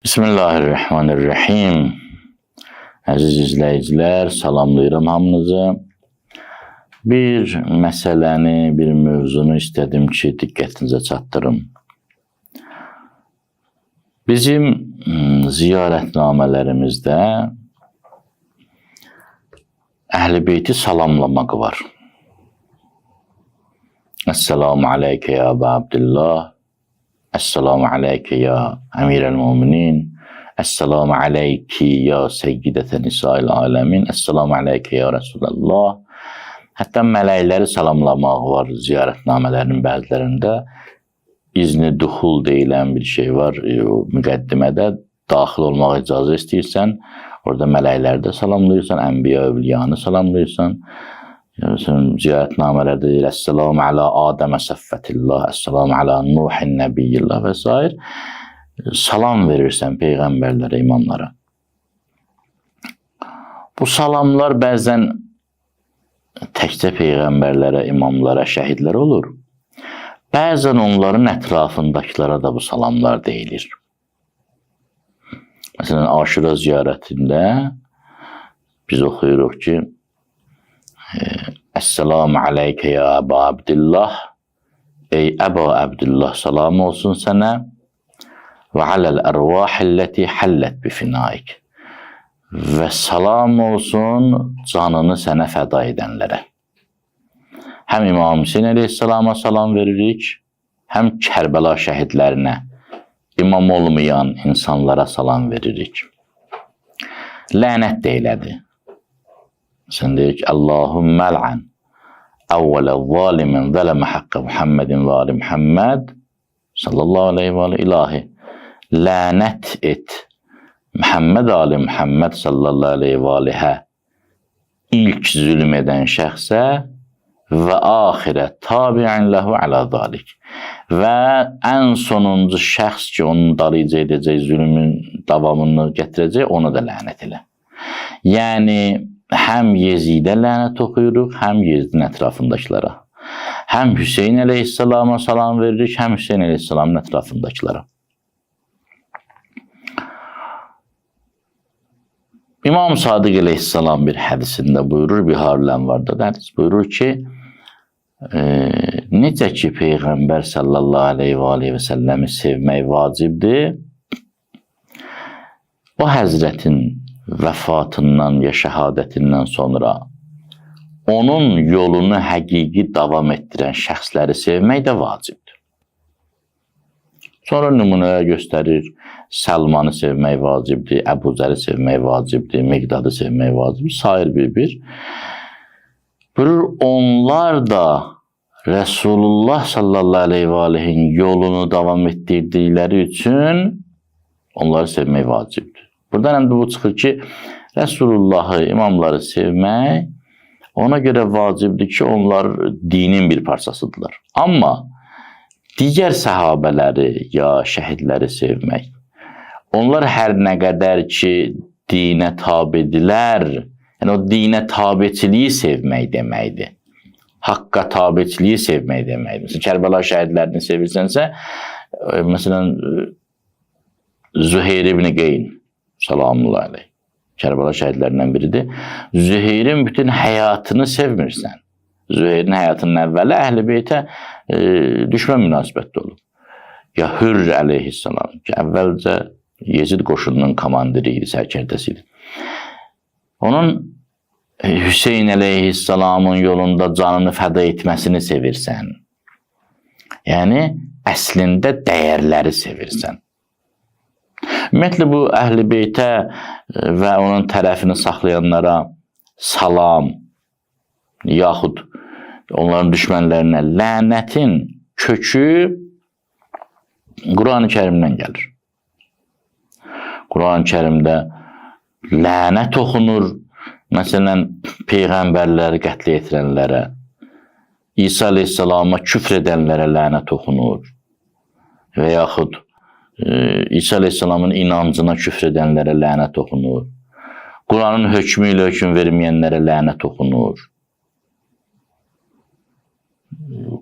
Bismillahirrahmanirrahim. Əziz izləyicilər, salamlayıram hamınızı. Bir məsələni, bir mövzunu istədim ki, diqqətinizə çatdırım. Bizim ziyarətnamələrimizdə Əhl-i Beyti salamlamaq var. Esselamu aleykə ya Əbə Abdillah. Esselamu aleykə ya Əmirəl-Müminin. Esselamu aleyki ya Seyyidətə Nisa'il Aləmin. Esselamu aleykə ya Resulallah. Hətta mələkləri salamlamaq var ziyarətnamələrinin bəzilərində. İzni duxul deyilən bir şey var. Müqəddimədə daxil olmağa icazə istəyirsən, orada mələkləri də salamlayırsan, ənbiya, övliyanı salamlayırsan. Ziyarətnamələrdə deyir, Esselamu alə Adəmə səffətillah, Esselamu alə Nuhin nəbiyyillah və s. Salam verirsən peyğəmbərlərə, imamlara. Bu salamlar bəzən təkcə peyğəmbərlərə, imamlara, şəhidlərə olur. Bəzən onların ətrafındakılara da bu salamlar deyilir. Məsələn, Aşura ziyarətində biz oxuyuruq ki, Esselamu aleykə ya Əbə Abdillah. Ey Əbə Abdillah, salam olsun sənə. Və aləl ərvahilləti həllət bifinaik. Və salam olsun canını sənə fəda edənlərə. Həm İmam Hüseyin əleyhissalama salam veririk, həm Kərbəla şəhidlərinə, imam olmayan insanlara salam veririk. Lənət deyilədi. Sən deyir ki, Allahümmə əl'ən əvvələ zalimin zələmə haqqə Muhammedin və ali Muhammed sallallahu aleyhi və aleyhi ilahi. Lənət et Muhammed ali Muhammed sallallahu aleyhi və aleyhə ilk zülm edən şəxsə və axirə tabi'in ləhu alə zalik. Və ən sonuncu şəxs ki, onun dalıcı edəcək, zülmün davamını gətirəcək, onu da lənət elə. Yəni, həm Yezidə lənət oxuyuruq, həm Yezidin ətrafındakılara. Həm Hüseyin əleyhissalama salam veririk, həm Hüseyin əleyhissalamın ətrafındakılara. İmam Sadiq əleyhissalam bir hədisində buyurur, Bihar-ül Ənvarda da hədis buyurur ki, necə ki Peyğəmbər sallallahu aleyhi və səlləmi sevmək vacibdir, o həzrətin vəfatından ya şəhadətindən sonra onun yolunu həqiqi davam etdirən şəxsləri sevmək də vacibdir. Sonra nümunələr göstərir, Səlmanı sevmək vacibdir, Əbu Zəri sevmək vacibdir, Miqdadı sevmək vacibdir, sair bir. Buyurur, onlar da Resulullah sallallahu aleyhi və aleyhin yolunu davam etdirdikləri üçün onları sevmək vacibdir. Buradan həm də bu çıxır ki, Resulullahı, imamları sevmək ona görə vacibdir ki, onlar dinin bir parçasıdırlar. Amma digər səhabələri ya şəhidləri sevmək, onlar hər nə qədər ki, dinə tabidirlər, yəni o dinə tabiçiliyi sevmək deməkdir. Haqqa tabiçiliyi sevmək deməkdir. Məsələn, Kərbəla şəhidlərini sevirsənsə, məsələn, Züheyr ibn Qeyn, salamullah aleyh, Kərbəla şəhidlərindən biridir. Züheyrin bütün həyatını sevmirsən. Züheyrin həyatının əvvəli Əhl-i Beytə düşmən münasibətdə olub. Ya Hürr əleyhissalam ki, əvvəlcə Yezid qoşununun komandiri idi, sərkərdəsi idi. Onun Hüseyin əleyhissalamın yolunda canını fəda etməsini sevirsən. Yəni, əslində dəyərləri sevirsən. Ümumiyyətlə, bu Əhl-i Beytə və onun tərəfini saxlayanlara salam, yaxud onların düşmənlərinə lənətin kökü Quran-ı Kərimdən gəlir. Quran-ı Kərimdə lənət oxunur, məsələn, peyğəmbərləri qətlə yetirənlərə, İsa əleyhissalama küfr edənlərə lənət oxunur və yaxud İsa əleyhissalamın inancına küfr edənlərə lənət oxunur. Quranın hökmü ilə hökm verməyənlərə lənət oxunur.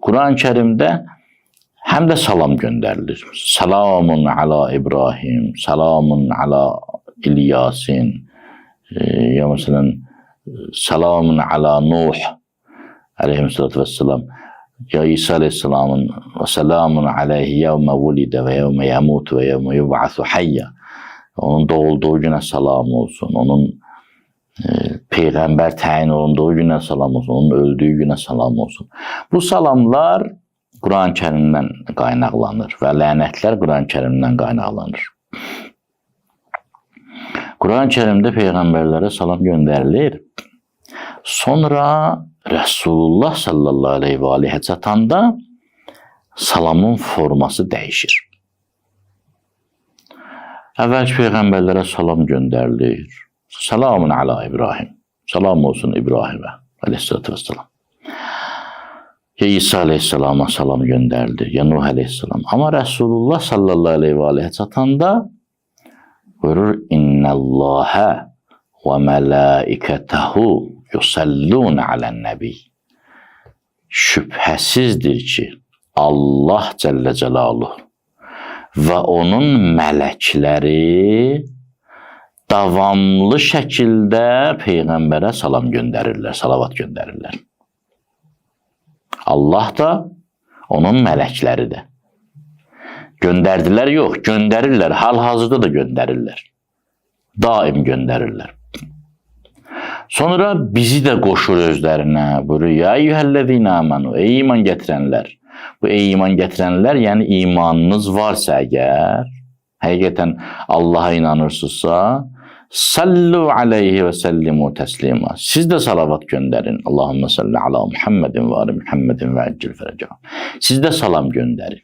Quran-ı Kərimdə həm də salam göndərilir. Salamun ala İbrahim, salamun ala İlyasin, ya məsələn, salamun ala Nuh, aleyhissalatu vesselam, ya İsa aleyhisselamın və salamun aleyhi yevme vulidə və yevme yemut və yevme yub'asu hayya. Onun doğulduğu günə salam olsun, onun Peyğəmbər təyin olunduğu günə salam olsun, onun öldüyü günə salam olsun. Bu salamlar Quran-ı Kərimdən qaynaqlanır və lənətlər Quran-ı Kərimdən qaynaqlanır. Quran-ı Kərimdə Peyğəmbərlərə salam göndərilir. Sonra Resulullah sallallahu aleyhi və aleyhə çatanda salamın forması dəyişir. Əvvəlki Peyğəmbərlərə salam göndərilir. Salamun ala İbrahim. Salam olsun İbrahimə aleyhissalatu vesselam. Ya İsa aleyhisselama salam göndərilir, ya Nuh aleyhisselam. Amma Resulullah sallallahu aleyhi və aleyhə çatanda buyurur, İnnəllâhə və mələikətəhu yusallun alən-nəbi. Şübhəsizdir ki, Allah Cəllə Cəlaluhu və onun mələkləri davamlı şəkildə Peyğəmbərə salam göndərirlər, salavat göndərirlər. Allah da, onun mələkləri də. Göndərdilər yox, göndərirlər, hal-hazırda da göndərirlər. Daim göndərirlər. Sonra bizi də qoşur özlərinə, buyurur, ya eyyuhəl-ləzīnə əmənu, ey iman gətirənlər. Bu ey iman gətirənlər, yəni imanınız varsa əgər, həqiqətən Allaha inanırsınızsa, sallu aleyhi və səllimu təslima. Siz də salavat göndərin. Allahümme salli ala Muhammedin və ali Muhammedin və əccil fərəcəm. Siz də salam göndərin.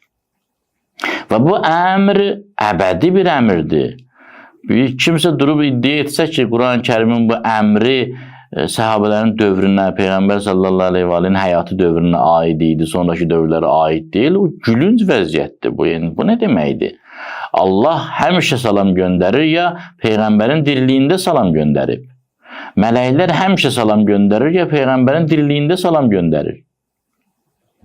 Və bu əmr əbədi bir əmrdir. Kimsə durub iddia etsə ki, Quran-ı Kərimin bu əmri səhabələrin dövrünə, Peyğəmbər sallallahu aleyhi və aleyhin həyatı dövrünə aid idi, sonraki dövrlərə aid deyil. O gülünc vəziyyətdir bu. Yəni, bu nə deməkdir? Allah həmişə salam göndərir ya Peyğəmbərin diriliyində salam göndərib. Mələklər həmişə salam göndərir ya Peyğəmbərin diriliyində salam göndərir.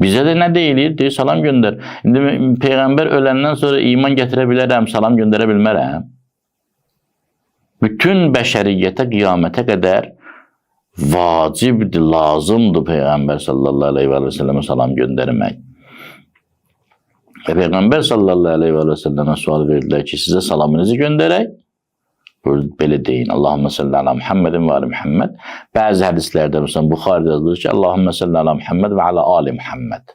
Bizə də nə deyilir? Deyir, salam göndər. İndi Peyğəmbər öləndən sonra iman gətirə bilərəm, salam göndərə bilmərəm. Bütün bəşəriyyətə, qiyamətə qədər vacibdir, lazımdır Peyğəmbər sallallahu aleyhi və səlləmə salam göndərmək. Və Peyğəmbər sallallahu aleyhi və səlləmə sual verdilər ki, sizə salamınızı göndərək. Belə deyin, Allahümme salli ala Muhammedin və ali Muhammed. Bəzi hədislərdə, məsələn, Buxarıda yazılır ki, Allahümme salli ala Muhammed və ala ali Muhammed.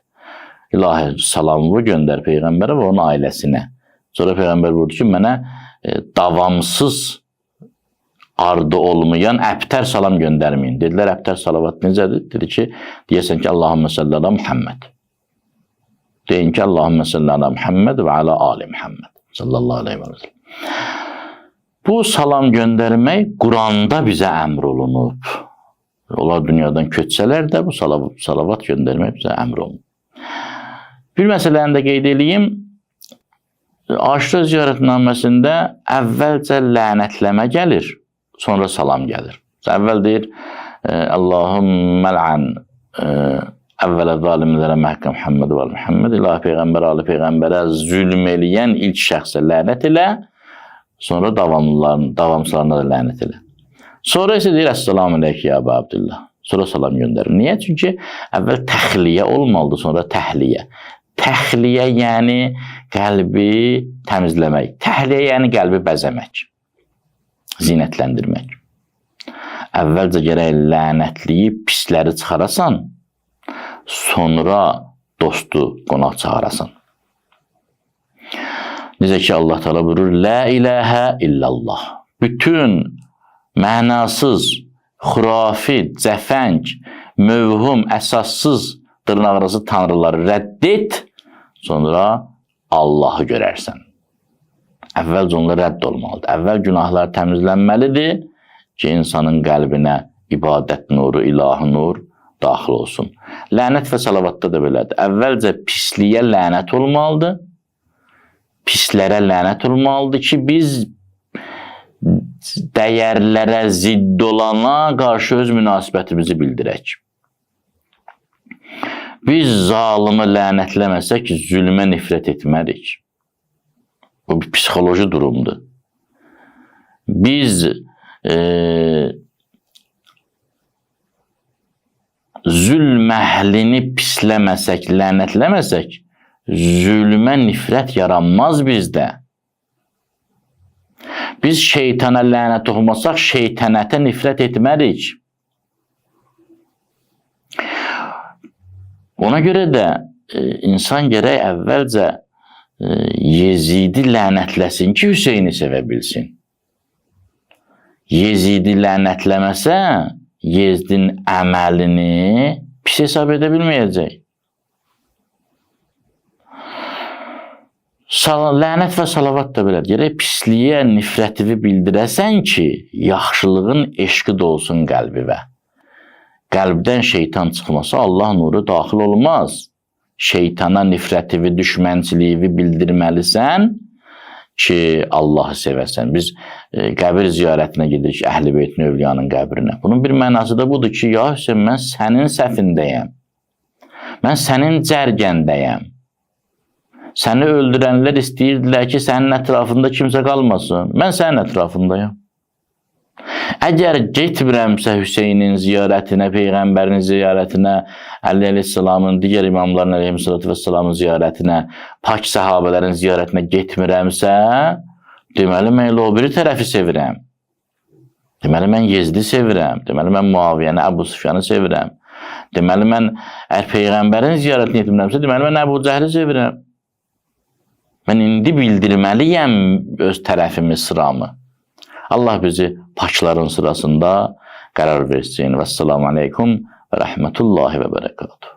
İlahi salamımı göndər Peyğəmbərə və onun ailəsinə. Sonra Peyğəmbər buyurdu ki, mənə davamsız ardı olmayan əbtər salam göndərməyin. Dedilər, əbtər salavat necədir? Dedi ki, deyəsən ki, Allahümme salli ala Muhammed. Deyin ki, Allahümme salli ala Muhammed və ala ali Muhammed. Sallallahu aleyhi və sellem. Bu salam göndərmək Quranda bizə əmr olunub. Onlar dünyadan köçsələr də bu salavat göndərmək bizə əmr olunub. Bir məsələni də qeyd edeyim. Aşura ziyarətnaməsində əvvəlcə lənətləmə gəlir, sonra salam gəlir. Əvvəl deyir, Allahümme əl'an əvvələ zalimlərə məhkəm Muhammed və Muhammed, ilahi Peyğəmbər, ali Peyğəmbərə zülm eləyən ilk şəxsə lənət elə, sonra davamsılarına da lənət elə. Sonra isə deyir, Əssalamu aleyki ya Əbu Abdillah. Sonra salam göndərir. Niyə? Çünki əvvəl təxliyə olmalıdır, sonra təhliyə. Təxliyə yəni qəlbi təmizləmək. Təhliyə yəni qəlbi bəzəmək, zinətləndirmək. Əvvəlcə gərək lənətliyib pisləri çıxarasan, sonra dostu qonaq çağırasan. Necə ki Allah Teala buyurur, La ilahə illallah. Bütün mənasız, xurafi, cəfəng, mövhum, əsassız dırnaqarası tanrıları rədd et, sonra Allahı görərsən. Əvvəlcə onlar rədd olmalıdır. Əvvəl günahlar təmizlənməlidir ki, insanın qəlbinə ibadət nuru, ilahi nur daxil olsun. Lənət və salavatda da belədir. Əvvəlcə pisliyə lənət olmalıdır. Pislərə lənət olmalıdır ki, biz dəyərlərə zidd olana qarşı öz münasibətimizi bildirək. Biz zalımı lənətləməsək zülmə nifrət etmərik. Bu bir psixoloji durumdur. Biz zülm əhlini pisləməsək, lənətləməsək zülmə nifrət yaranmaz bizdə. Biz şeytana lənət oxumasaq şeytanətə nifrət etmərik. Ona görə də insan gərək əvvəlcə Yezidi lənətləsin ki, Hüseyni sevə bilsin. Yezidi lənətləməsə, Yezdin əməlini pis hesab edə bilməyəcək. Lənət və salavat da belədir. Gərək pisliyə nifrətivi bildirəsən ki, yaxşılığın eşqi dolsun qəlbivə. Qəlbdən şeytan çıxmasa Allah nuru daxil olmaz. Şeytana nifrətivi, düşmənçiliyi bildirməlisən ki, Allahı sevəsən. Biz qəbir ziyarətinə gedirik, Əhl-i Beytin Övliyanın qəbrinə. Bunun bir mənası da budur ki, ya Hüseyin, mən sənin səfindəyəm. Mən sənin cərgəndəyəm. Səni öldürənlər istəyirdilər ki, sənin ətrafında kimsə qalmasın. Mən sənin ətrafındayım. Əgər getmirəmsə Hüseynin ziyarətinə, Peyğəmbərin ziyarətinə, Əli əleyhissalamın, digər imamların əleyhissalamın ziyarətinə, pak səhabələrin ziyarətinə getmirəmsə, deməli mən elə o biri tərəfi sevirəm. Deməli mən Yezdi sevirəm. Deməli mən Muaviyyəni, Əbu Süfyanı sevirəm. Deməli mən Peyğəmbərin ziyarətinə getmirəmsə, deməli mən Əbu Cəhli sevirəm. Mən indi bildirməliyəm öz tərəfimi, sıramı. Allah bizi pakların sırasında qərar versin. Vəssalamu aleykum və rəhmətullahi və bərəkatuhu.